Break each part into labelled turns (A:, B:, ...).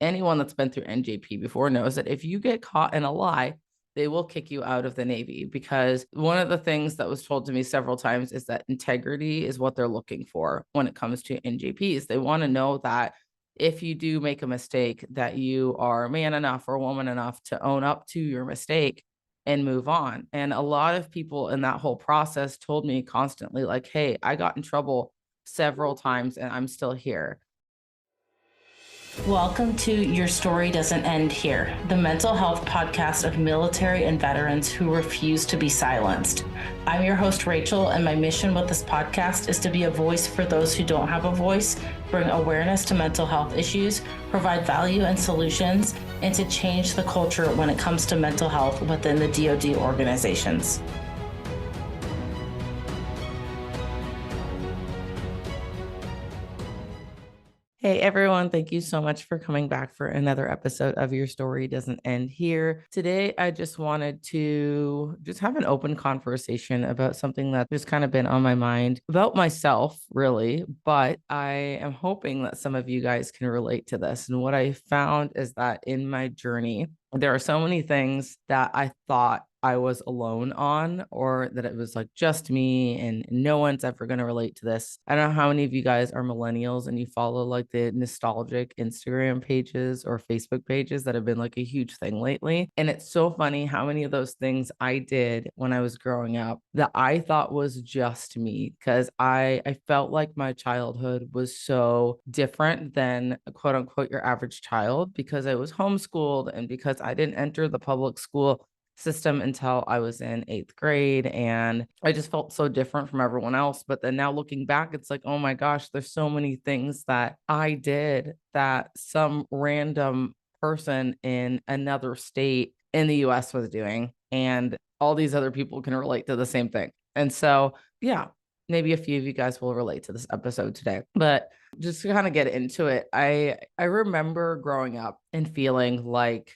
A: anyone that's been through NJP before knows that if you get caught in a lie, they will kick you out of the Navy, because one of the things that was told to me several times is that integrity is what they're looking for when it comes to NJPs. They want to know that if you do make a mistake, that you are man enough or woman enough to own up to your mistake and move on. And a lot of people in that whole process told me constantly, like, hey, I got in trouble several times and I'm still here.
B: Welcome to Your Story Doesn't End Here, the mental health podcast of military and veterans who refuse to be silenced. I'm your host, Rachel, and my mission with this podcast is to be a voice for those who don't have a voice, bring awareness to mental health issues, provide value and solutions, and to change the culture when it comes to mental health within the DoD organizations.
A: Hey everyone, thank you so much for coming back for another episode of Your Story Doesn't End Here. Today, I just wanted to just have an open conversation about something that just kind of been on my mind about myself, really, but I am hoping that some of you guys can relate to this. And what I found is that in my journey, there are so many things that I thought I was alone on, or that it was like just me and no one's ever going to relate to this. I don't know how many of you guys are millennials and you follow like the nostalgic Instagram pages or Facebook pages that have been like a huge thing lately. And it's so funny how many of those things I did when I was growing up that I thought was just me, because I felt like my childhood was so different than quote unquote your average child, because I was homeschooled and because I didn't enter the public school system until I was in 8th grade. And I just felt so different from everyone else. But then now looking back, it's like, oh my gosh, there's so many things that I did that some random person in another state in the US was doing. And all these other people can relate to the same thing. And so, yeah, maybe a few of you guys will relate to this episode today. But just to kind of get into it, I remember growing up and feeling like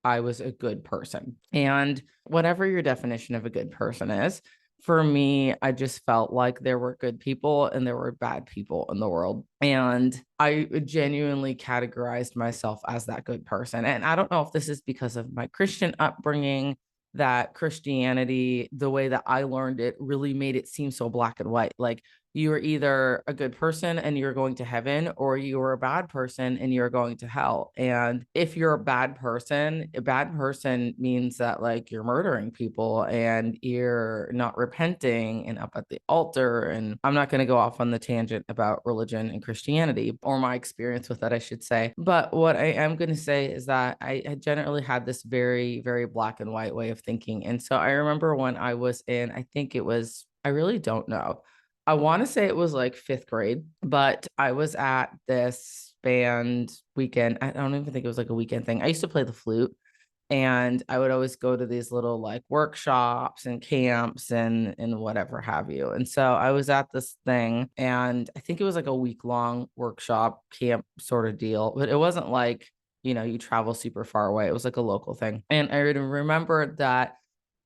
A: I was a good person. And whatever your definition of a good person is, for me, I just felt like there were good people and there were bad people in the world. And I genuinely categorized myself as that good person. And I don't know if this is because of my Christian upbringing, that Christianity, the way that I learned it, really made it seem so black and white. Like, you are either a good person and you're going to heaven, or you are a bad person and you're going to hell. And if you're a bad person means that like you're murdering people and you're not repenting and up at the altar. And I'm not going to go off on the tangent about religion and Christianity, or my experience with that, I should say. But what I am going to say is that I generally had this very, very black and white way of thinking. And so I remember when I was in, I really don't know. I want to say it was like 5th grade, but I was at this band weekend. I don't even think it was like a weekend thing. I used to play the flute, and I would always go to these little like workshops and camps and whatever have you. And so I was at this thing, and I think it was like a week-long workshop camp sort of deal, but it wasn't like, you travel super far away. It was like a local thing. And I remember that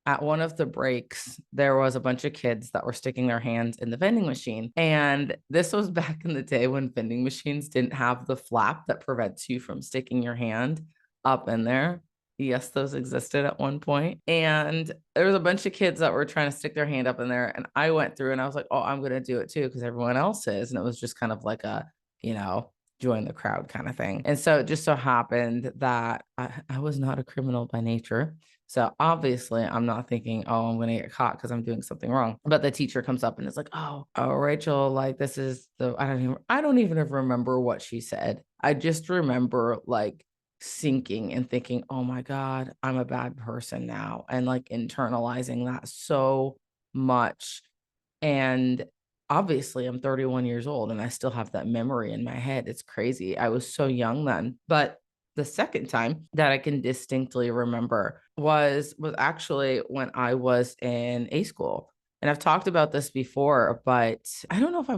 A: at one of the breaks, there was a bunch of kids that were sticking their hands in the vending machine. And this was back in the day when vending machines didn't have the flap that prevents you from sticking your hand up in there. Yes, those existed at one point. And there was a bunch of kids that were trying to stick their hand up in there. And I went through and I was like, oh, I'm going to do it too, because everyone else is. And it was just kind of like a, join the crowd kind of thing. And so it just so happened that I was not a criminal by nature. So obviously I'm not thinking, oh, I'm going to get caught because I'm doing something wrong. But the teacher comes up and is like, oh, Rachel, like this is I don't even remember what she said. I just remember like sinking and thinking, oh my God, I'm a bad person now. And like internalizing that so much. And obviously I'm 31 years old and I still have that memory in my head. It's crazy. I was so young then. But the second time that I can distinctly remember was actually when I was in A school. And I've talked about this before, but I don't know if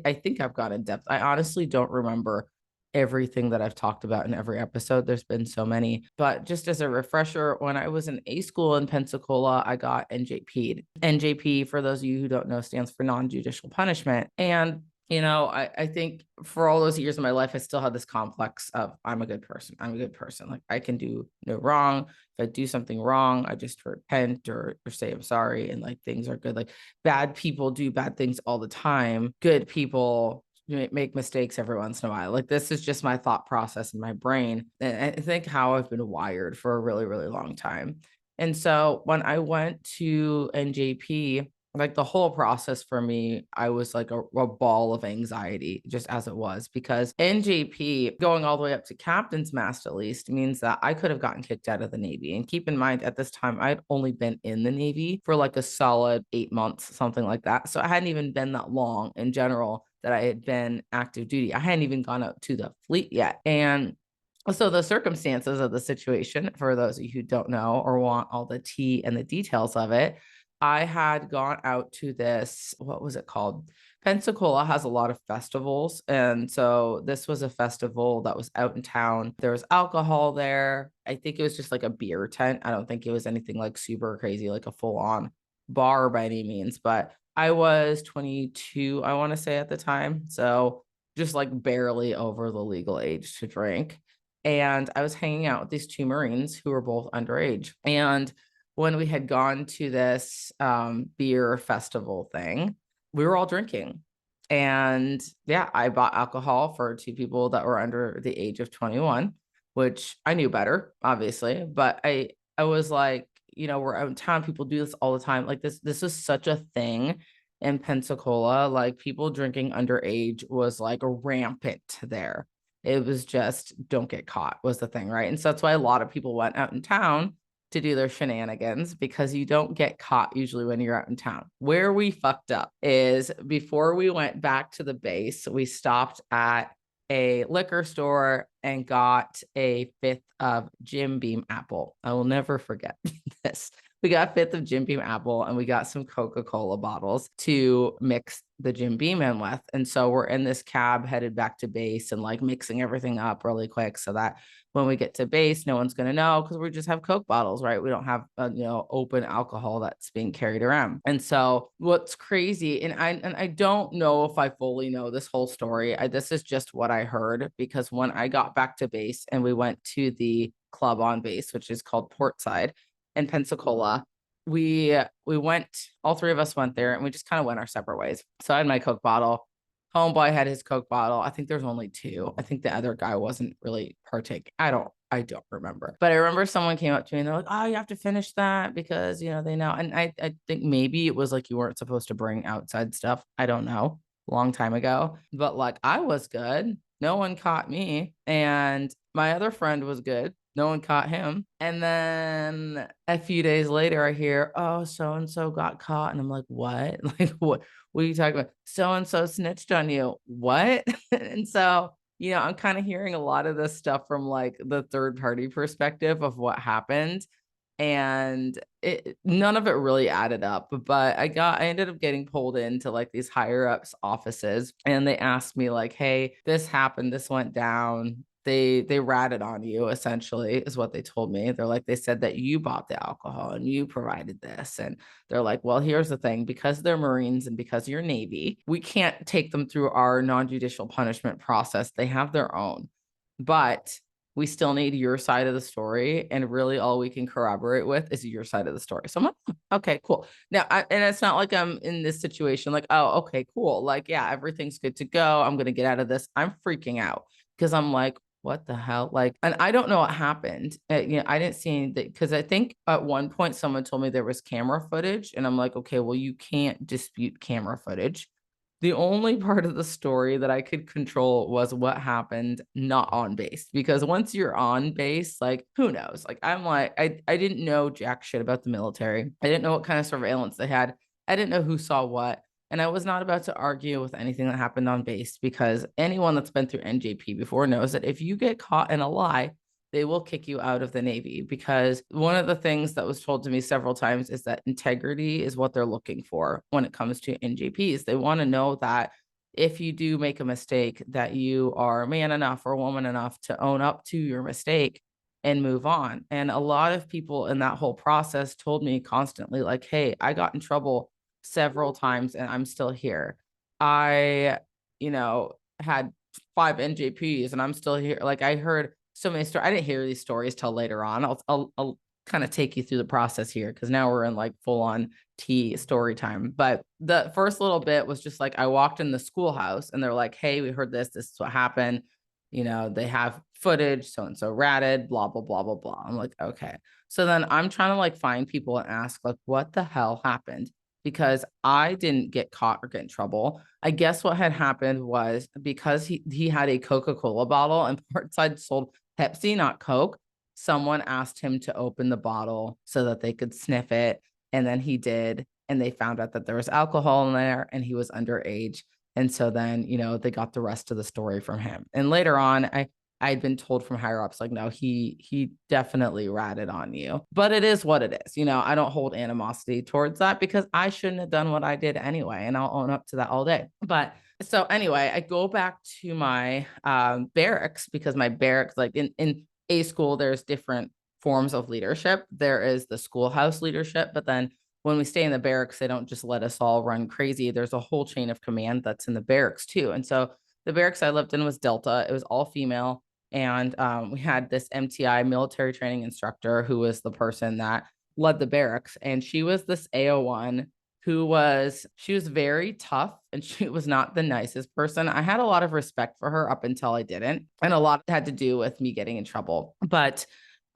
A: I think I've gone in depth. I honestly don't remember everything that I've talked about in every episode. There's been so many, but just as a refresher, when I was in A school in Pensacola, I got NJP'd. NJP, for those of you who don't know, stands for non-judicial punishment. And I think for all those years of my life, I still had this complex of I'm a good person. I'm a good person. Like I can do no wrong. If I do something wrong, I just repent or say I'm sorry and like things are good. Like bad people do bad things all the time. Good people make mistakes every once in a while. Like this is just my thought process in my brain. And I think how I've been wired for a really, really long time. And so when I went to NJP, like the whole process for me, I was like a ball of anxiety just as it was, because NJP going all the way up to captain's mast at least means that I could have gotten kicked out of the Navy. And keep in mind, at this time, I'd only been in the Navy for like a solid 8 months, something like that. So I hadn't even been that long in general that I had been active duty. I hadn't even gone out to the fleet yet. And so the circumstances of the situation, for those of you who don't know or want all the tea and the details of it, I had gone out to this, what was it called? Pensacola has a lot of festivals. And so this was a festival that was out in town. There was alcohol there. I think it was just like a beer tent. I don't think it was anything like super crazy, like a full on bar by any means. But I was 22, I want to say at the time. So just like barely over the legal age to drink. And I was hanging out with these two Marines who were both underage. And when we had gone to this beer festival thing, we were all drinking. And yeah, I bought alcohol for two people that were under the age of 21, which I knew better, obviously. But I was like, we're out in town. People do this all the time. Like this is such a thing in Pensacola. Like people drinking underage was like rampant there. It was just don't get caught was the thing, right? And so that's why a lot of people went out in town to do their shenanigans, because you don't get caught usually when you're out in town. Where we fucked up is before we went back to the base, we stopped at a liquor store and got a fifth of Jim Beam apple. I will never forget this. We got a fifth of Jim Beam apple and we got some Coca-Cola bottles to mix the Jim Beam in with. And so we're in this cab headed back to base and like mixing everything up really quick so that when we get to base, no one's going to know, because we just have Coke bottles, right? We don't have open alcohol that's being carried around. And so what's crazy, and I don't know if I fully know this whole story. This is just what I heard, because when I got back to base and we went to the club on base, which is called Portside in Pensacola, we went, all three of us went there and we just kind of went our separate ways. So I had my Coke bottle. Homeboy had his Coke bottle. I think there's only two. I think the other guy wasn't really partaking. I don't remember. But I remember someone came up to me and they're like, oh, you have to finish that because, they know. And I think maybe it was like you weren't supposed to bring outside stuff. I don't know. Long time ago. But like I was good. No one caught me. And my other friend was good. No one caught him. And then a few days later, I hear, oh, so and so got caught. And I'm like, what? Like, what are you talking about? So and so snitched on you. What? And so, I'm kind of hearing a lot of this stuff from like the third party perspective of what happened. And none of it really added up. But I ended up getting pulled into like these higher ups offices, and they asked me like, hey, this happened, this went down. They ratted on you, essentially, is what they told me. They're like, they said that you bought the alcohol and you provided this. And they're like, well, here's the thing, because they're Marines and because you're Navy, we can't take them through our non-judicial punishment process. They have their own. But we still need your side of the story. And really all we can corroborate with is your side of the story. So I'm like, okay, cool. Now, and it's not like I'm in this situation like, oh, okay, cool. Like, yeah, everything's good to go. I'm going to get out of this. I'm freaking out because I'm like, what the hell? Like, and I don't know what happened. I didn't see anything, because I think at one point someone told me there was camera footage, and I'm like, okay, well, you can't dispute camera footage. The only part of the story that I could control was what happened not on base, because once you're on base, like who knows? Like I'm like, I didn't know jack shit about the military. I didn't know what kind of surveillance they had. I didn't know who saw what. And I was not about to argue with anything that happened on base, because anyone that's been through NJP before knows that if you get caught in a lie, they will kick you out of the Navy. Because one of the things that was told to me several times is that integrity is what they're looking for when it comes to NJPs. They want to know that if you do make a mistake, that you are man enough or woman enough to own up to your mistake and move on. And a lot of people in that whole process told me constantly, like, hey, I got in trouble several times and I'm still here. I had 5 NJPs and I'm still here. Like I heard so many stories. I didn't hear these stories till later on. I'll kind of take you through the process here because now we're in like full on tea story time. But the first little bit was just like I walked in the schoolhouse and they're like, hey, we heard this. This is what happened. They have footage, so and so ratted, blah, blah, blah, blah, blah. I'm like, okay. So then I'm trying to like find people and ask, like, what the hell happened? Because I didn't get caught or get in trouble. I guess what had happened was because he had a Coca-Cola bottle and Portside sold Pepsi, not Coke. Someone asked him to open the bottle so that they could sniff it. And then he did. And they found out that there was alcohol in there and he was underage. And so then, they got the rest of the story from him. And later on, I'd been told from higher ups, like, no, he definitely ratted on you. But it is what it is. I don't hold animosity towards that because I shouldn't have done what I did anyway. And I'll own up to that all day. But so anyway, I go back to my barracks because my barracks, like in a school, there's different forms of leadership. There is the schoolhouse leadership, but then when we stay in the barracks, they don't just let us all run crazy. There's a whole chain of command that's in the barracks too. And so the barracks I lived in was Delta. It was all female. And we had this MTI military training instructor who was the person that led the barracks. And she was this AO1 she was very tough and she was not the nicest person. I had a lot of respect for her up until I didn't. And a lot had to do with me getting in trouble. But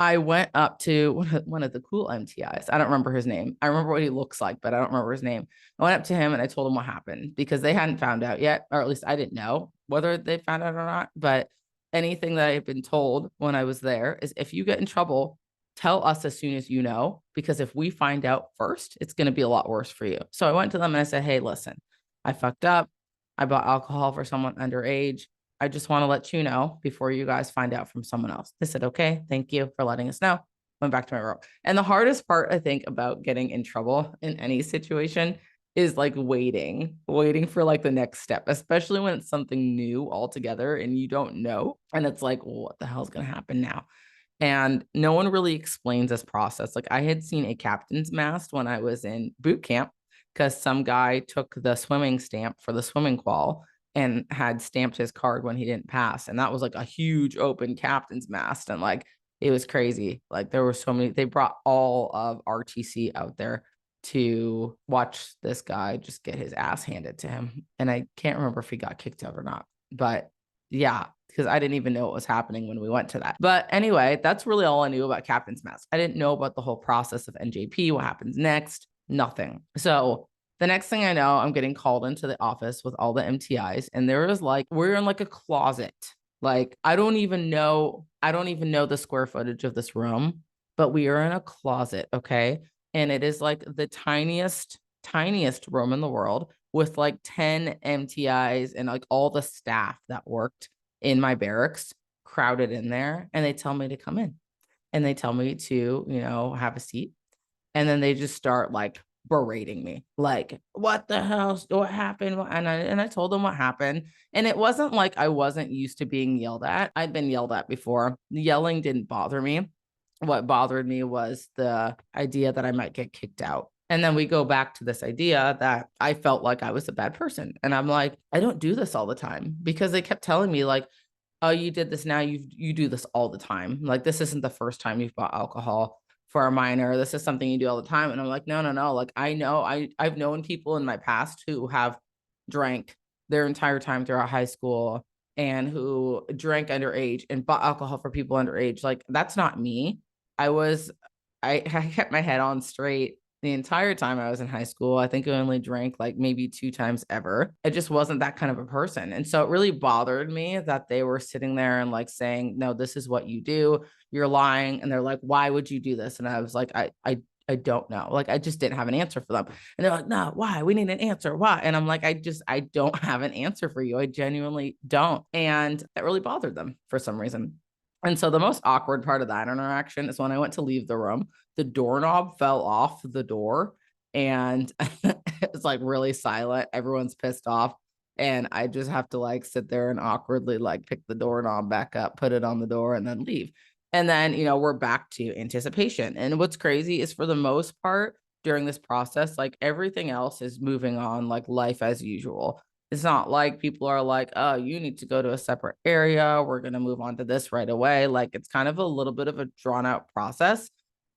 A: I went up to one of the cool MTIs. I don't remember his name. I remember what he looks like, but I don't remember his name. I went up to him and I told him what happened because they hadn't found out yet, or at least I didn't know whether they found out or not. But anything that I've been told when I was there is if you get in trouble, tell us as soon as you know, because if we find out first, it's going to be a lot worse for you. So I went to them and I said, hey, listen, I fucked up. I bought alcohol for someone underage. I just want to let you know before you guys find out from someone else. They said, okay, thank you for letting us know. Went back to my room. And the hardest part, I think, about getting in trouble in any situation is like waiting for like the next step, especially when it's something new altogether and you don't know. And it's like, well, what the hell's going to happen now? And no one really explains this process. Like I had seen a captain's mast when I was in boot camp because some guy took the swimming stamp for the swimming qual and had stamped his card when he didn't pass. And that was like a huge open captain's mast. And like, it was crazy. Like there were so many, they brought all of RTC out there to watch this guy just get his ass handed to him. And I can't remember if he got kicked out or not, but yeah, because I didn't even know what was happening when we went to that. But anyway, that's really all I knew about captain's mast. I didn't know about the whole process of NJP, what happens next, nothing. So the next thing I know, I'm getting called into the office with all the MTIs. And there was like, we're in like a closet. Like, I don't even know the square footage of this room, but we are in a closet. Okay. And it is like the tiniest room in the world with like 10 MTIs and like all the staff that worked in my barracks crowded in there. And they tell me to come in and they tell me to, have a seat. And then they just start like berating me, like, what the hell, what happened? And I told them what happened. And it wasn't like I wasn't used to being yelled at. I'd been yelled at before. Yelling didn't bother me. What bothered me was the idea that I might get kicked out. And then we go back to this idea that I felt like I was a bad person. And I'm like, I don't do this all the time, because they kept telling me like, oh, you did this now. You do this all the time. Like, this isn't the first time you've bought alcohol for a minor. This is something you do all the time. And I'm like, no. Like, I know I've known people in my past who have drank their entire time throughout high school and who drank underage and bought alcohol for people underage. Like, that's not me. I kept my head on straight the entire time I was in high school. I think I only drank like maybe 2 times ever. I just wasn't that kind of a person. And so it really bothered me that they were sitting there and like saying, no, this is what you do. You're lying. And they're like, why would you do this? And I was like, I don't know. Like, I just didn't have an answer for them. And they're like, no, why? We need an answer. Why? And I'm like, I don't have an answer for you. I genuinely don't. And that really bothered them for some reason. And so the most awkward part of that interaction is when I went to leave the room, the doorknob fell off the door and it's like really silent. Everyone's pissed off. And I just have to like sit there and awkwardly like pick the doorknob back up, put it on the door, and then leave. And then, we're back to anticipation. And what's crazy is, for the most part during this process, like everything else is moving on like life as usual. It's not like people are like, oh, you need to go to a separate area. We're going to move on to this right away. Like it's kind of a little bit of a drawn out process.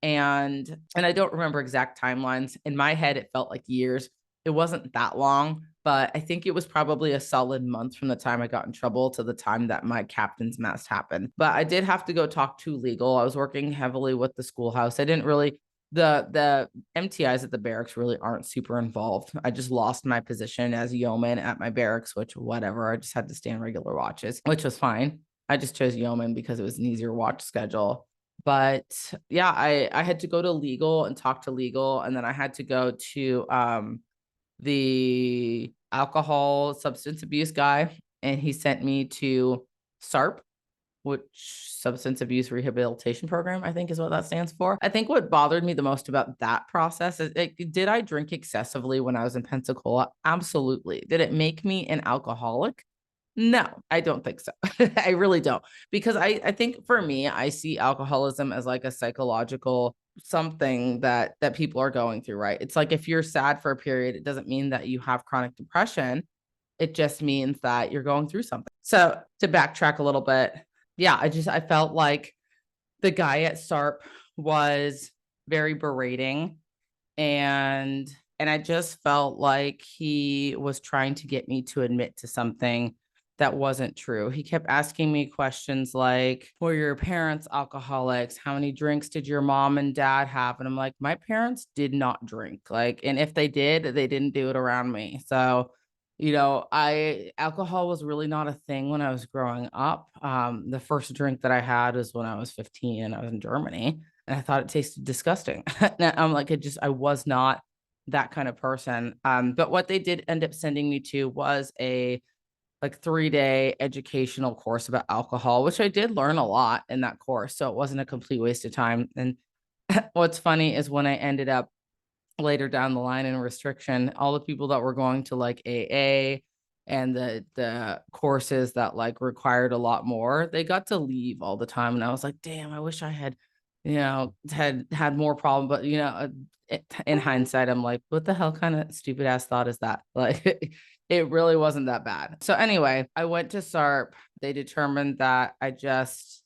A: And I don't remember exact timelines. In my head, it felt like years. It wasn't that long, but I think it was probably a solid month from the time I got in trouble to the time that my captain's mast happened. But I did have to go talk to legal. I was working heavily with the schoolhouse. I didn't really the MTIs at the barracks really aren't super involved. I just lost my position as yeoman at my barracks, which whatever. I just had to stay on regular watches, which was fine. I just chose yeoman because it was an easier watch schedule. But yeah, I had to go to legal and talk to legal, and then I had to go to the alcohol substance abuse guy, and he sent me to SARP, which substance abuse rehabilitation program, I think is what that stands for. I think what bothered me the most about that process is, did I drink excessively when I was in Pensacola? Absolutely. Did it make me an alcoholic? No, I don't think so. I really don't. Because I think for me, I see alcoholism as like a psychological something that people are going through, right? It's like if you're sad for a period, it doesn't mean that you have chronic depression. It just means that you're going through something. So to backtrack a little bit, yeah, I felt like the guy at SARP was very berating, and I just felt like he was trying to get me to admit to something that wasn't true. He kept asking me questions like, were your parents alcoholics? How many drinks did your mom and dad have? And I'm like, my parents did not drink. Like, and if they did, they didn't do it around me. So, alcohol was really not a thing when I was growing up. The first drink that I had was when I was 15 and I was in Germany, and I thought it tasted disgusting. I'm like, I was not that kind of person. But what they did end up sending me to was a like 3-day educational course about alcohol, which I did learn a lot in that course. So it wasn't a complete waste of time. And what's funny is when I ended up later down the line in restriction, all the people that were going to like AA and the courses that like required a lot more, they got to leave all the time. And I was like, damn, I wish I had, had more problem. But in hindsight, I'm like, what the hell kind of stupid ass thought is that? Like it really wasn't that bad. So anyway, I went to SARP. They determined that I guess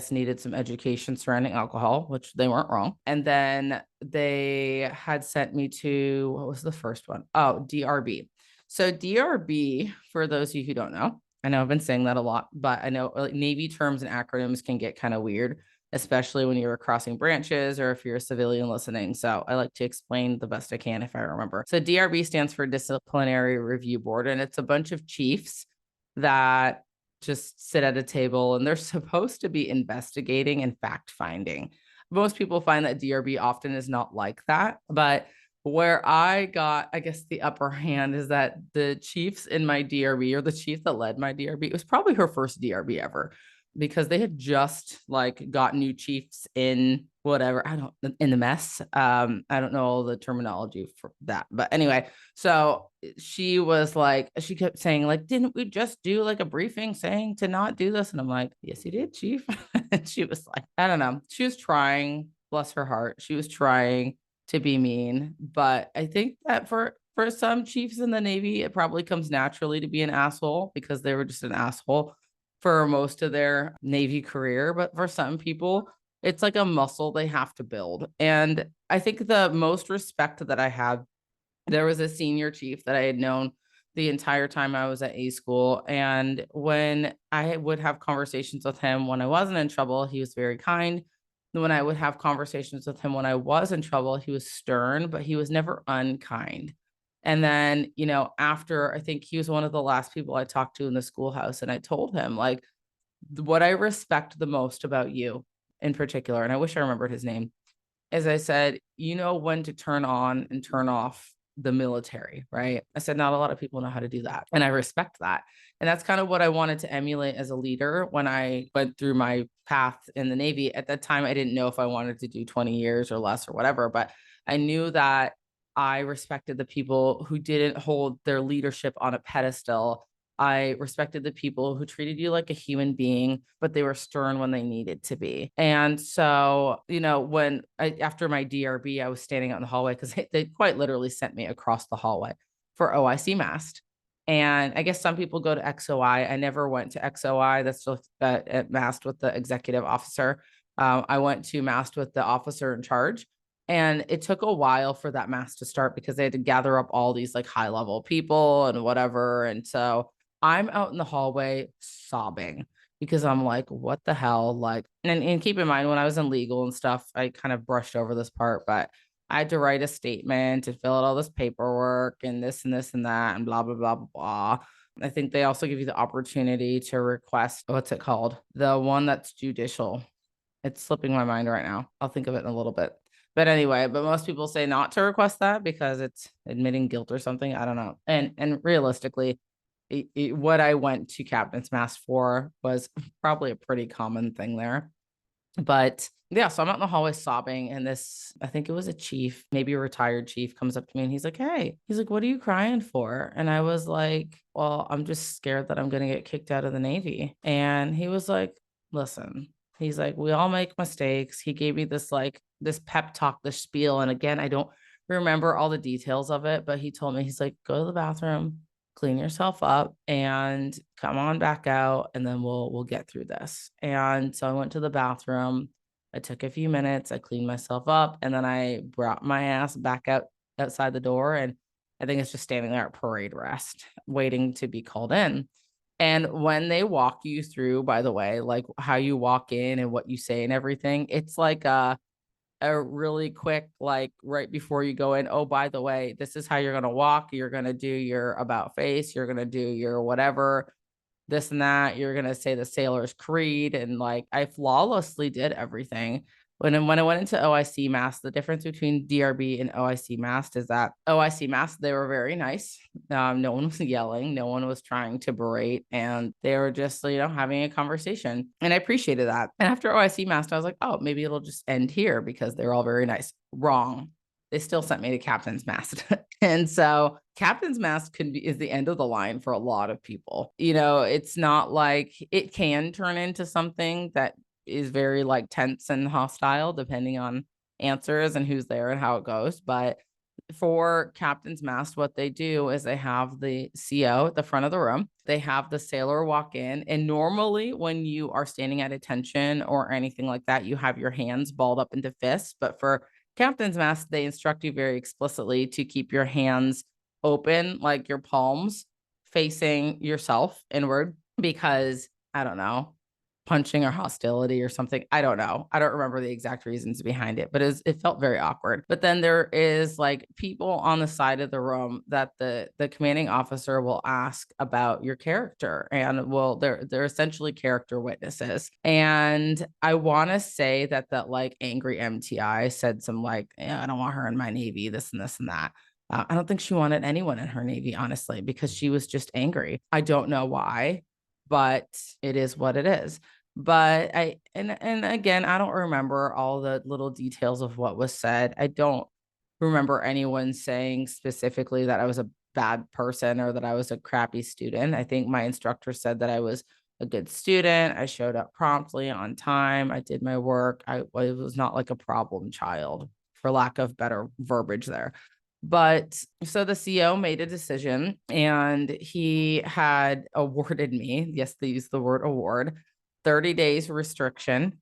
A: needed some education surrounding alcohol, which they weren't wrong. And then they had sent me to, what was the first one? Oh, DRB. So DRB, for those of you who don't know, I know I've been saying that a lot, but I know like Navy terms and acronyms can get kind of weird, especially when you're crossing branches or if you're a civilian listening. So I like to explain the best I can if I remember. So DRB stands for Disciplinary Review Board, and it's a bunch of chiefs that just sit at a table and they're supposed to be investigating and fact finding. Most people find that DRB often is not like that, but where I got, I guess, the upper hand is that the chiefs in my DRB, or the chief that led my DRB, it was probably her first DRB ever, because they had just like got new chiefs in whatever, in the mess. I don't know all the terminology for that, but anyway, so she was like, she kept saying like, didn't we just do like a briefing saying to not do this? And I'm like, yes, you did, chief. And she was like, I don't know. She was trying, bless her heart. She was trying to be mean, but I think that for some chiefs in the Navy, it probably comes naturally to be an asshole because they were just an asshole for most of their Navy career. But for some people, it's like a muscle they have to build. And I think the most respect that I have, there was a senior chief that I had known the entire time I was at A school. And when I would have conversations with him when I wasn't in trouble, he was very kind. When I would have conversations with him when I was in trouble, he was stern, but he was never unkind. And then, after, I think he was one of the last people I talked to in the schoolhouse. And I told him, like, what I respect the most about you in particular, and I wish I remembered his name, is I said, you know when to turn on and turn off the military, right? I said, not a lot of people know how to do that. And I respect that. And that's kind of what I wanted to emulate as a leader when I went through my path in the Navy. At that time, I didn't know if I wanted to do 20 years or less or whatever, but I knew that I respected the people who didn't hold their leadership on a pedestal. I respected the people who treated you like a human being, but they were stern when they needed to be. And so, after my DRB, I was standing out in the hallway because they quite literally sent me across the hallway for OIC mast. And I guess some people go to XOI. I never went to XOI. That's just masked with the executive officer. I went to masked with the officer in charge. And it took a while for that mask to start because they had to gather up all these like high level people and whatever. And so I'm out in the hallway sobbing because I'm like, what the hell? Like, and keep in mind, when I was in legal and stuff, I kind of brushed over this part, but I had to write a statement and fill out all this paperwork and this and this and that and blah, blah, blah, blah, blah. I think they also give you the opportunity to request, what's it called? The one that's judicial. It's slipping my mind right now. I'll think of it in a little bit. But anyway, but most people say not to request that because it's admitting guilt or something. I don't know. And realistically, what I went to Captain's Mask for was probably a pretty common thing there. But yeah, so I'm out in the hallway sobbing, and this, I think it was a chief, maybe a retired chief, comes up to me and he's like, "Hey," he's like, "what are you crying for?" And I was like, "Well, I'm just scared that I'm going to get kicked out of the Navy." And he was like, "Listen," he's like, "we all make mistakes." He gave me this like this pep talk, this spiel. And again, I don't remember all the details of it, but he told me, he's like, "Go to the bathroom, clean yourself up, and come on back out, and then we'll get through this." And so I went to the bathroom. I took a few minutes, I cleaned myself up, and then I brought my ass back out outside the door. And I think it's just standing there at parade rest, waiting to be called in. And when they walk you through, by the way, like how you walk in and what you say and everything, it's like a really quick, like right before you go in, "Oh, by the way, this is how you're going to walk. You're going to do your about face. You're going to do your whatever, this and that. You're going to say the sailor's creed." And like, I flawlessly did everything. When I went into OIC mass, the difference between DRB and OIC mass is that OIC mass, they were very nice. No one was yelling. No one was trying to berate. And they were just, having a conversation. And I appreciated that. And after OIC mass, I was like, oh, maybe it'll just end here because they were all very nice. Wrong. They still sent me to Captain's Mast. And so Captain's Mast is the end of the line for a lot of people. It's not like it can turn into something that is very like tense and hostile, depending on answers and who's there and how it goes. But for Captain's Mast, what they do is they have the CO at the front of the room. They have the sailor walk in. And normally when you are standing at attention or anything like that, you have your hands balled up into fists. But for Captain's Mast, they instruct you very explicitly to keep your hands open, like your palms facing yourself inward, because I don't know, punching or hostility or something. I don't know. I don't remember the exact reasons behind it, but it felt very awkward. But then there is like people on the side of the room that the commanding officer will ask about your character, and they're essentially character witnesses. And I want to say that like angry MTI said some like, "Yeah, I don't want her in my Navy, this and this and that." I don't think she wanted anyone in her Navy, honestly, because she was just angry. I don't know why, but it is what it is. But and again, I don't remember all the little details of what was said. I don't remember anyone saying specifically that I was a bad person or that I was a crappy student. I think my instructor said that I was a good student. I showed up promptly on time. I did my work. I was not like a problem child, for lack of better verbiage there. But so the CO made a decision, and he had awarded me, yes, they use the word award, 30 days restriction.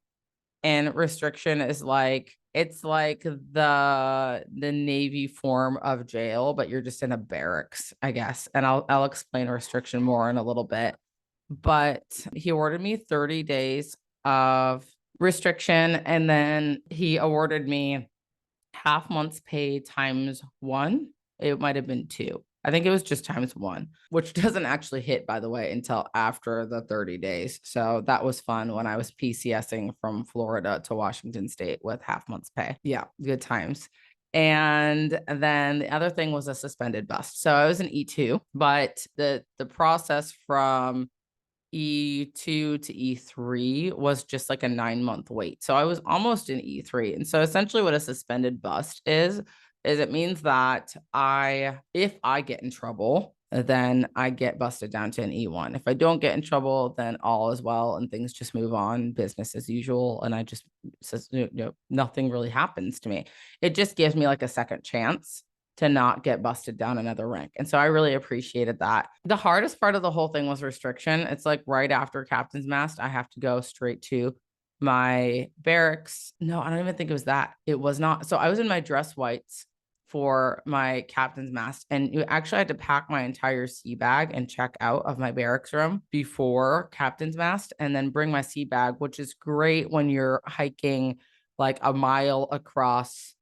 A: And restriction is like, it's like the Navy form of jail, but you're just in a barracks, I guess. And I'll explain restriction more in a little bit. But he awarded me 30 days of restriction, and then he awarded me half month's pay times one. It might have been two. I think it was just times one, which doesn't actually hit, by the way, until after the 30 days. So that was fun when I was PCSing from Florida to Washington State with half month's pay. Yeah, good times. And then the other thing was a suspended bust. So I was an E2, but the process from E2 to E3 was just like a 9-month wait. So I was almost in E3. And so essentially what a suspended bust is it means that if I get in trouble, then I get busted down to an E1. If I don't get in trouble, then all is well and things just move on, business as usual. And nothing really happens to me. It just gives me like a second chance to not get busted down another rank. And so I really appreciated that. The hardest part of the whole thing was restriction. It's like right after captain's mast, I have to go straight to my barracks. No, I don't even think it was that. It was not. So I was in my dress whites for my captain's mast, and you actually had to pack my entire sea bag and check out of my barracks room before captain's mast, and then bring my sea bag, which is great when you're hiking like a mile across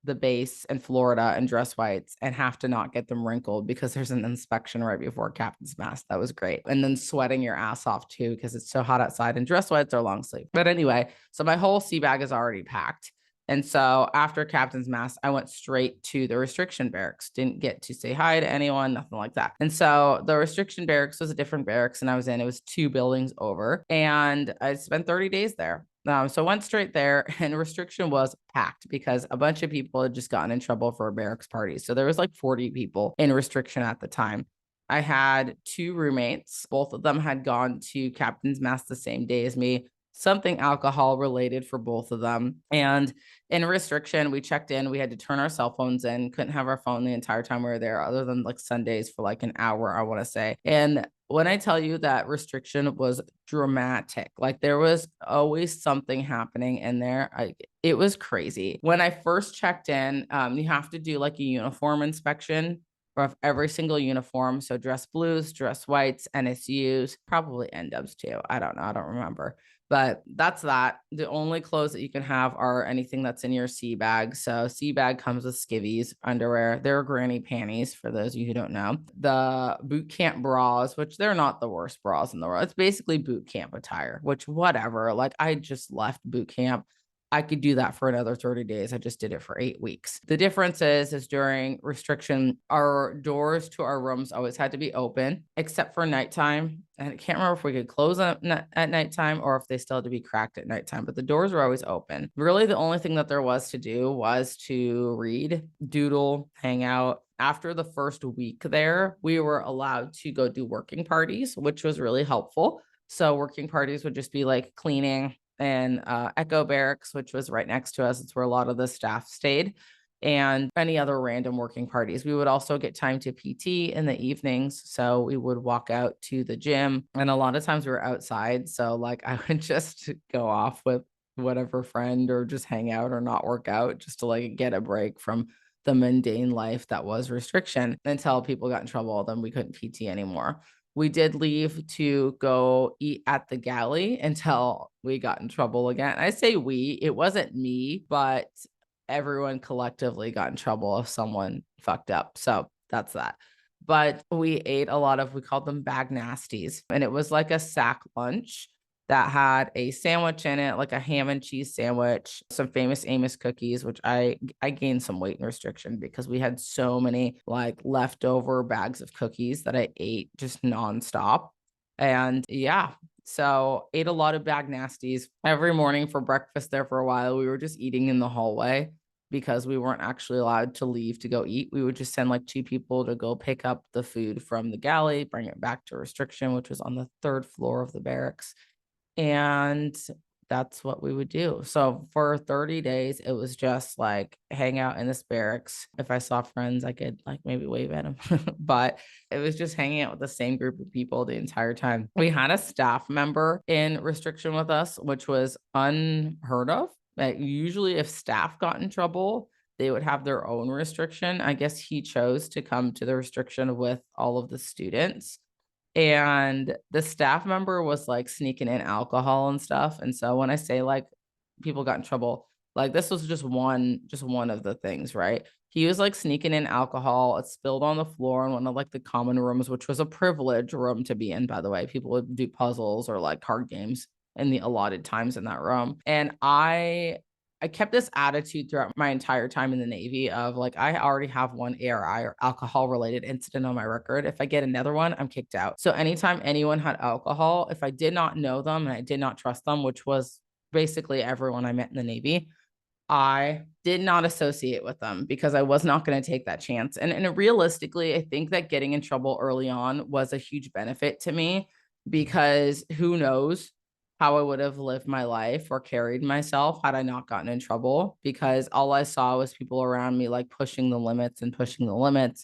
A: the base in Florida in dress whites and have to not get them wrinkled because there's an inspection right before captain's mast. That was great. And then sweating your ass off too because it's so hot outside, and dress whites are long sleeve. But anyway, so my whole sea bag is already packed. And so after captain's mast, I went straight to the restriction barracks. Didn't get to say hi to anyone, nothing like that. And so the restriction barracks was a different barracks, and I was in. It was 2 buildings over, and I spent 30 days there. So went straight there, and restriction was packed because a bunch of people had just gotten in trouble for a barracks party. So there was like 40 people in restriction at the time. I had 2 roommates. Both of them had gone to captain's mast the same day as me, something alcohol related for both of them. And in restriction, we checked in, we had to turn our cell phones in, couldn't have our phone the entire time we were there, other than like Sundays for like an hour, I want to say. And when I tell you that restriction was dramatic, like there was always something happening in there. It was crazy. When I first checked in, you have to do like a uniform inspection of every single uniform. So dress blues, dress whites, NSUs, probably NDubs too. I don't know. I don't remember. But that's that. The only clothes that you can have are anything that's in your sea bag. So sea bag comes with skivvies, underwear. They're granny panties for those of you who don't know. The boot camp bras, which they're not the worst bras in the world. It's basically boot camp attire, which whatever. Like I just left boot camp. I could do that for another 30 days. I just did it for 8 weeks. The difference is during restriction, our doors to our rooms always had to be open, except for nighttime. And I can't remember if we could close at nighttime or if they still had to be cracked at nighttime, but the doors were always open. Really, the only thing that there was to do was to read, doodle, hang out. After the first week there, we were allowed to go do working parties, which was really helpful. So working parties would just be like cleaning, and Echo Barracks, which was right next to us. It's where a lot of the staff stayed, and any other random working parties. We would also get time to PT in the evenings. So we would walk out to the gym, and a lot of times we were outside. So like I would just go off with whatever friend or just hang out or not work out just to like get a break from the mundane life that was restriction until people got in trouble. Then we couldn't PT anymore. We did leave to go eat at the galley until we got in trouble again. I say we, it wasn't me, but everyone collectively got in trouble if someone fucked up. So that's that. But we ate a lot of, we called them bag nasties. And it was like a sack lunch that had a sandwich in it, like a ham and cheese sandwich, some famous Amos cookies, which I gained some weight in restriction because we had so many like leftover bags of cookies that I ate just nonstop. And yeah, so ate a lot of bag nasties every morning for breakfast there for a while. We were just eating in the hallway because we weren't actually allowed to leave to go eat. We would just send like 2 people to go pick up the food from the galley, bring it back to restriction, which was on the 3rd floor of the barracks. And that's what we would do. So for 30 days, it was just like hang out in this barracks. If I saw friends, I could like maybe wave at them, but it was just hanging out with the same group of people the entire time. We had a staff member in restriction with us, which was unheard of. Usually if staff got in trouble, they would have their own restriction. I guess he chose to come to the restriction with all of the students. And the staff member was like sneaking in alcohol and stuff. And so when I say like people got in trouble, like this was just one of the things, right? He was like sneaking in alcohol. It spilled on the floor in one of like the common rooms, which was a privileged room to be in, by the way. People would do puzzles or like card games in the allotted times in that room. And I kept this attitude throughout my entire time in the Navy of like, I already have one ARI or alcohol related incident on my record. If I get another one, I'm kicked out. So anytime anyone had alcohol, if I did not know them and I did not trust them, which was basically everyone I met in the Navy, I did not associate with them because I was not going to take that chance. And realistically, I think that getting in trouble early on was a huge benefit to me because who knows how I would have lived my life or carried myself had I not gotten in trouble, because all I saw was people around me like pushing the limits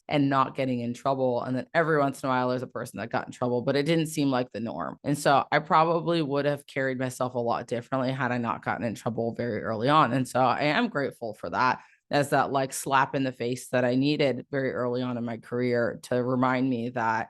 A: and not getting in trouble. And then every once in a while, there's a person that got in trouble, but it didn't seem like the norm. And so I probably would have carried myself a lot differently had I not gotten in trouble very early on. And so I am grateful for that, as that like slap in the face that I needed very early on in my career to remind me that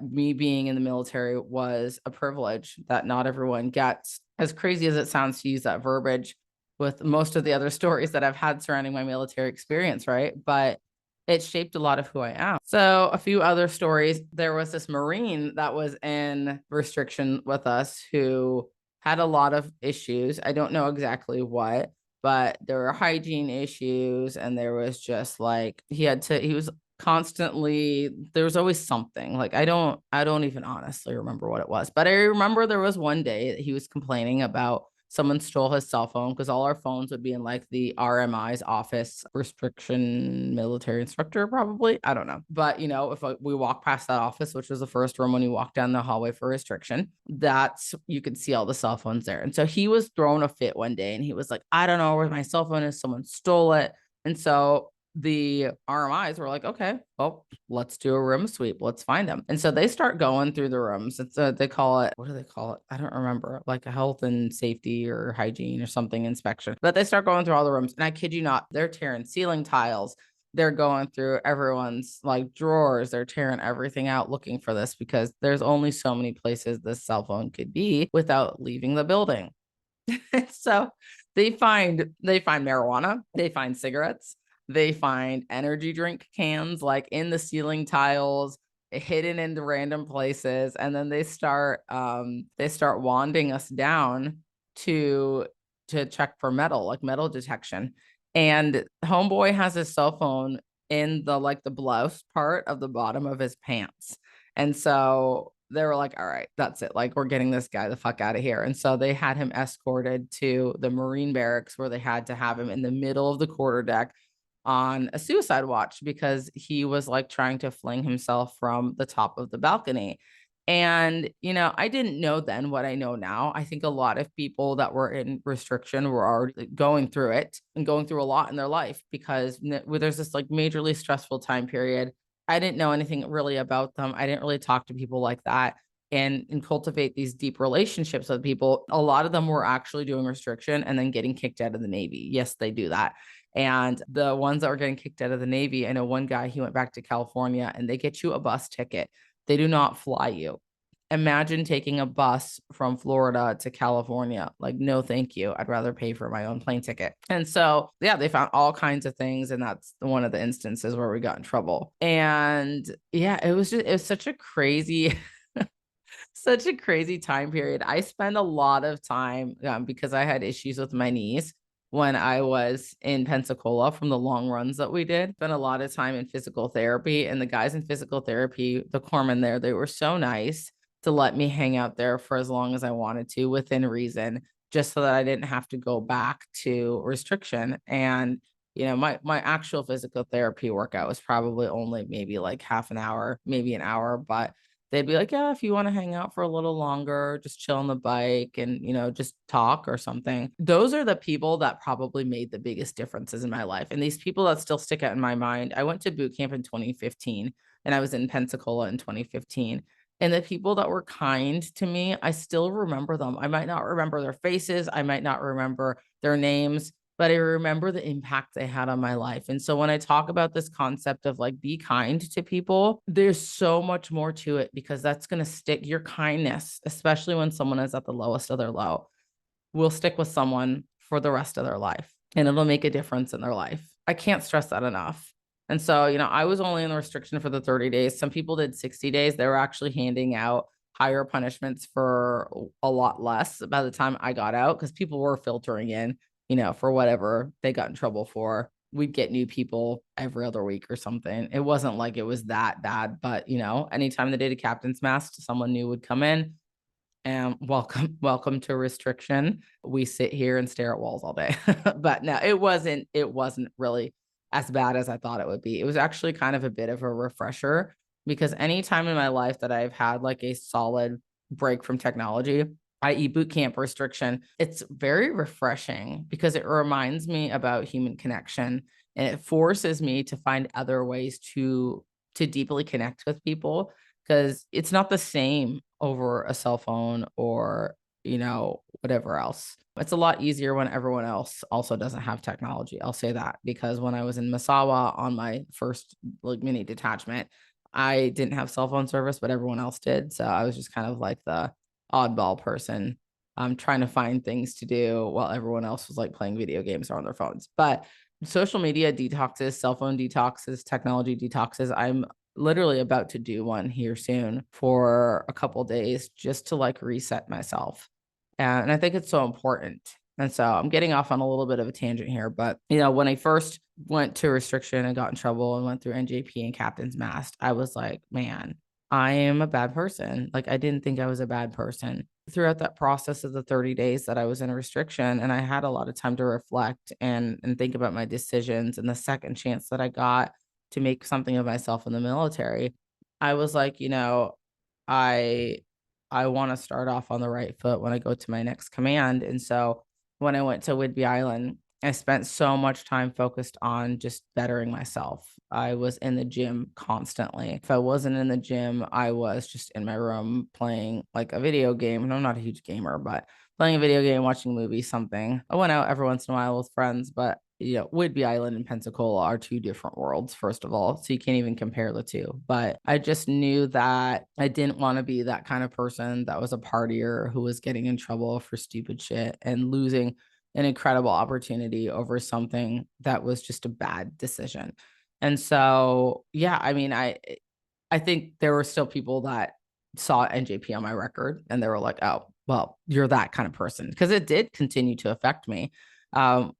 A: me being in the military was a privilege that not everyone gets. As crazy as it sounds to use that verbiage with most of the other stories that I've had surrounding my military experience, right? But it shaped a lot of who I am. So a few other stories. There was this Marine that was in restriction with us who had a lot of issues. I don't know exactly what, but there were hygiene issues, and there was just like he was constantly, there was always something. Like I don't even honestly remember what it was, but I remember there was one day that he was complaining about someone stole his cell phone, because all our phones would be in like the RMI's office, restriction military instructor, probably. I don't know. But if we walk past that office, which was the first room when you walk down the hallway for restriction, that's, you could see all the cell phones there. And so he was throwing a fit one day, and he was like, I don't know where my cell phone is. Someone stole it. And so the RMIs were like, okay, well, let's do a room sweep. Let's find them. And so they start going through the rooms. They call it, what do they call it? I don't remember, like a health and safety or hygiene or something inspection. But they start going through all the rooms. And I kid you not, they're tearing ceiling tiles. They're going through everyone's like drawers. They're tearing everything out looking for this, because there's only so many places this cell phone could be without leaving the building. So they find marijuana, they find cigarettes, they find energy drink cans like in the ceiling tiles, hidden into random places, and then they start wanding us down to check for metal, like metal detection. And homeboy has his cell phone in the blouse part of the bottom of his pants. And so they were like, all right, that's it. Like, we're getting this guy the fuck out of here. And so they had him escorted to the Marine barracks, where they had to have him in the middle of the quarterdeck on a suicide watch, because he was like trying to fling himself from the top of the balcony. And, I didn't know then what I know now. I think a lot of people that were in restriction were already going through it and going through a lot in their life, because there's this like majorly stressful time period. I didn't know anything really about them. I didn't really talk to people like that and cultivate these deep relationships with people. A lot of them were actually doing restriction and then getting kicked out of the Navy. Yes, they do that. And the ones that were getting kicked out of the Navy, I know one guy, he went back to California, and they get you a bus ticket. They do not fly you. Imagine taking a bus from Florida to California. Like, no, thank you. I'd rather pay for my own plane ticket. And so, yeah, they found all kinds of things. And that's one of the instances where we got in trouble. And yeah, it was such a crazy, such a crazy time period. I spent a lot of time because I had issues with my knees when I was in Pensacola from the long runs that we did. Spent a lot of time in physical therapy, and the guys in physical therapy, the corpsmen there, they were so nice to let me hang out there for as long as I wanted to within reason, just so that I didn't have to go back to restriction. And my actual physical therapy workout was probably only maybe like half an hour, maybe an hour, but they'd be like, yeah, if you want to hang out for a little longer, just chill on the bike and, just talk or something. Those are the people that probably made the biggest differences in my life. And these people that still stick out in my mind, I went to boot camp in 2015, and I was in Pensacola in 2015. And the people that were kind to me, I still remember them. I might not remember their faces, I might not remember their names, but I remember the impact they had on my life. And so when I talk about this concept of like, be kind to people, there's so much more to it, because that's going to stick. Your kindness, especially when someone is at the lowest of their low, will stick with someone for the rest of their life, and it'll make a difference in their life. I can't stress that enough. And so, I was only in the restriction for the 30 days. Some people did 60 days. They were actually handing out higher punishments for a lot less by the time I got out, because people were filtering in, for whatever they got in trouble for. We'd get new people every other week or something. It wasn't like it was that bad, but anytime they did a captain's mast, someone new would come in and welcome to restriction. We sit here and stare at walls all day. But no, it wasn't really as bad as I thought it would be. It was actually kind of a bit of a refresher, because any time in my life that I've had like a solid break from technology, i.e. boot camp restriction, it's very refreshing because it reminds me about human connection, and it forces me to find other ways to deeply connect with people, because it's not the same over a cell phone or, whatever else. It's a lot easier when everyone else also doesn't have technology. I'll say that because when I was in Masawa on my first like mini detachment, I didn't have cell phone service, but everyone else did. So I was just kind of like the oddball person, trying to find things to do while everyone else was like playing video games or on their phones. But social media detoxes, cell phone detoxes, technology detoxes. I'm literally about to do one here soon for a couple days just to like reset myself. And I think it's so important. And so I'm getting off on a little bit of a tangent here, but when I first went to restriction and got in trouble and went through NJP and Captain's Mast, I was like, man, I am a bad person. Like, I didn't think I was a bad person throughout that process of the 30 days that I was in restriction. And I had a lot of time to reflect and think about my decisions, and the second chance that I got to make something of myself in the military. I was like, I I want to start off on the right foot when I go to my next command. And so when I went to Whidbey Island, I spent so much time focused on just bettering myself. I was in the gym constantly. If I wasn't in the gym, I was just in my room playing like a video game. And I'm not a huge gamer, but playing a video game, watching a movie, something. I went out every once in a while with friends, but Whidbey Island and Pensacola are two different worlds, first of all. So you can't even compare the two. But I just knew that I didn't want to be that kind of person that was a partier who was getting in trouble for stupid shit and losing an incredible opportunity over something that was just a bad decision. And so, yeah, I mean, I think there were still people that saw NJP on my record and they were like, oh, well, you're that kind of person. Because it did continue to affect me.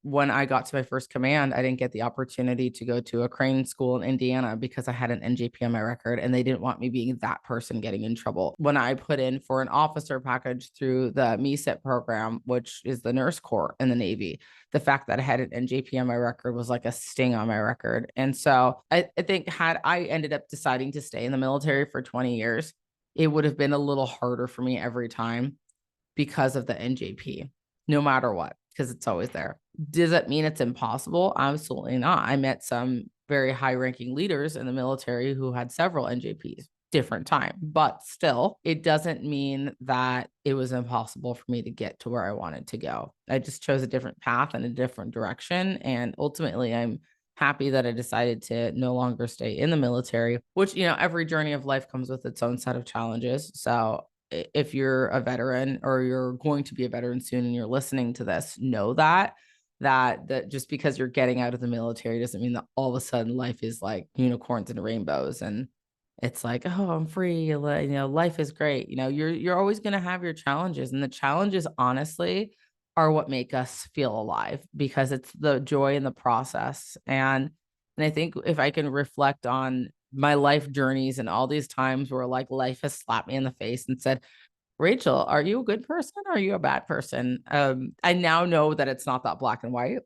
A: When I got to my first command, I didn't get the opportunity to go to a crane school in Indiana because I had an NJP on my record and they didn't want me being that person getting in trouble. When I put in for an officer package through the MESIP program, which is the nurse corps in the Navy, the fact that I had an NJP on my record was like a sting on my record. And so I think had I ended up deciding to stay in the military for 20 years, it would have been a little harder for me every time because of the NJP, no matter what, because it's always there. Does that mean it's impossible? Absolutely not. I met some very high ranking leaders in the military who had several NJPs, different time, but still, it doesn't mean that it was impossible for me to get to where I wanted to go. I just chose a different path and a different direction. And ultimately, I'm happy that I decided to no longer stay in the military, which, every journey of life comes with its own set of challenges. So if you're a veteran or you're going to be a veteran soon and you're listening to this, know that just because you're getting out of the military doesn't mean that all of a sudden life is like unicorns and rainbows and it's like, oh, I'm free, life is great. You're always going to have your challenges, and the challenges honestly are what make us feel alive because it's the joy in the process. And I think if I can reflect on my life journeys and all these times where like life has slapped me in the face and said, Rachel, are you a good person or are you a bad person? I now know that it's not that black and white.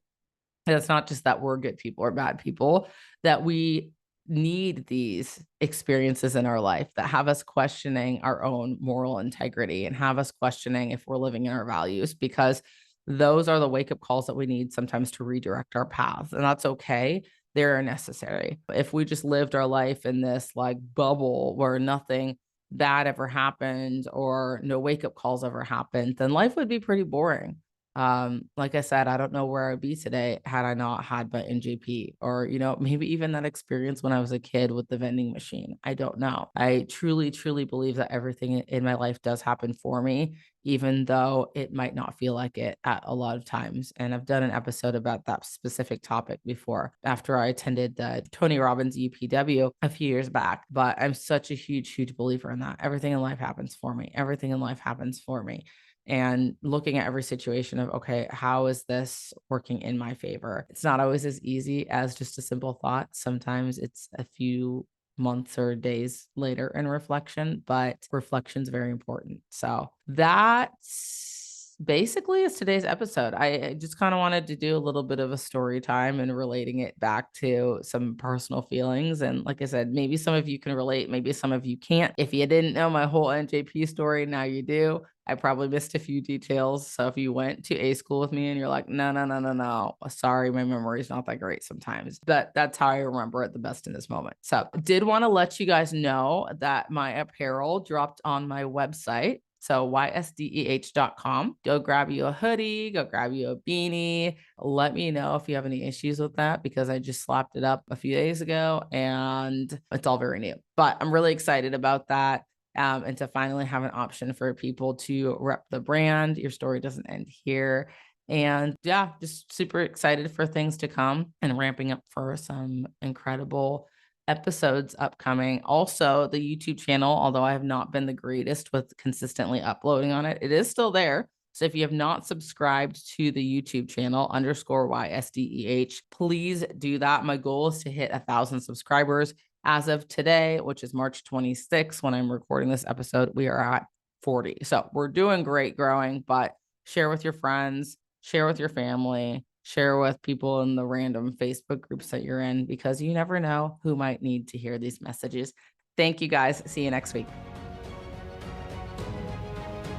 A: And it's not just that we're good people or bad people, that we need these experiences in our life that have us questioning our own moral integrity and have us questioning if we're living in our values, because those are the wake up calls that we need sometimes to redirect our paths. And that's okay. They're necessary. If we just lived our life in this like bubble where nothing bad ever happened or no wake up calls ever happened, then life would be pretty boring. Like I said, I don't know where I'd be today had I not had my NJP or, maybe even that experience when I was a kid with the vending machine. I don't know. I truly, truly believe that everything in my life does happen for me, even though it might not feel like it at a lot of times. And I've done an episode about that specific topic before after I attended the Tony Robbins UPW a few years back. But I'm such a huge, huge believer in that. Everything in life happens for me. Everything in life happens for me. And looking at every situation of, okay, how is this working in my favor? It's not always as easy as just a simple thought. Sometimes it's a few months or days later in reflection, but reflection is very important. So that's basically is today's episode. I just kind of wanted to do a little bit of a story time and relating it back to some personal feelings. And like I said, maybe some of you can relate, maybe some of you can't. If you didn't know my whole NJP story, now you do. I probably missed a few details. So if you went to A school with me and you're like, no, sorry, my memory is not that great sometimes, but that's how I remember it the best in this moment. So did want to let you guys know that my apparel dropped on my website. So ysdeh.com. Go grab you a hoodie, go grab you a beanie. Let me know if you have any issues with that because I just slapped it up a few days ago and it's all very new. But I'm really excited about that. And to finally have an option for people to rep the brand. Your story doesn't end here. And yeah, just super excited for things to come and ramping up for some incredible episodes upcoming. Also, the YouTube channel, although I have not been the greatest with consistently uploading on it, it is still there. So if you have not subscribed to the YouTube channel _YSDEH, please do that. My goal is to hit 1,000 subscribers. As of today, which is March 26th, when I'm recording this episode, we are at 40. So we're doing great growing, but share with your friends, share with your family, share with people in the random Facebook groups that you're in, because you never know who might need to hear these messages. Thank you guys. See you next week.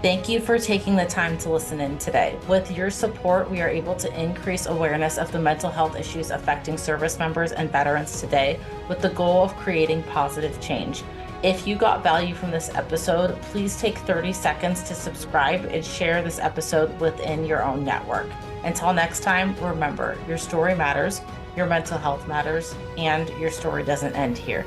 B: Thank you for taking the time to listen in today. With your support, we are able to increase awareness of the mental health issues affecting service members and veterans today with the goal of creating positive change. If you got value from this episode, please take 30 seconds to subscribe and share this episode within your own network. Until next time, remember, your story matters, your mental health matters, and your story doesn't end here.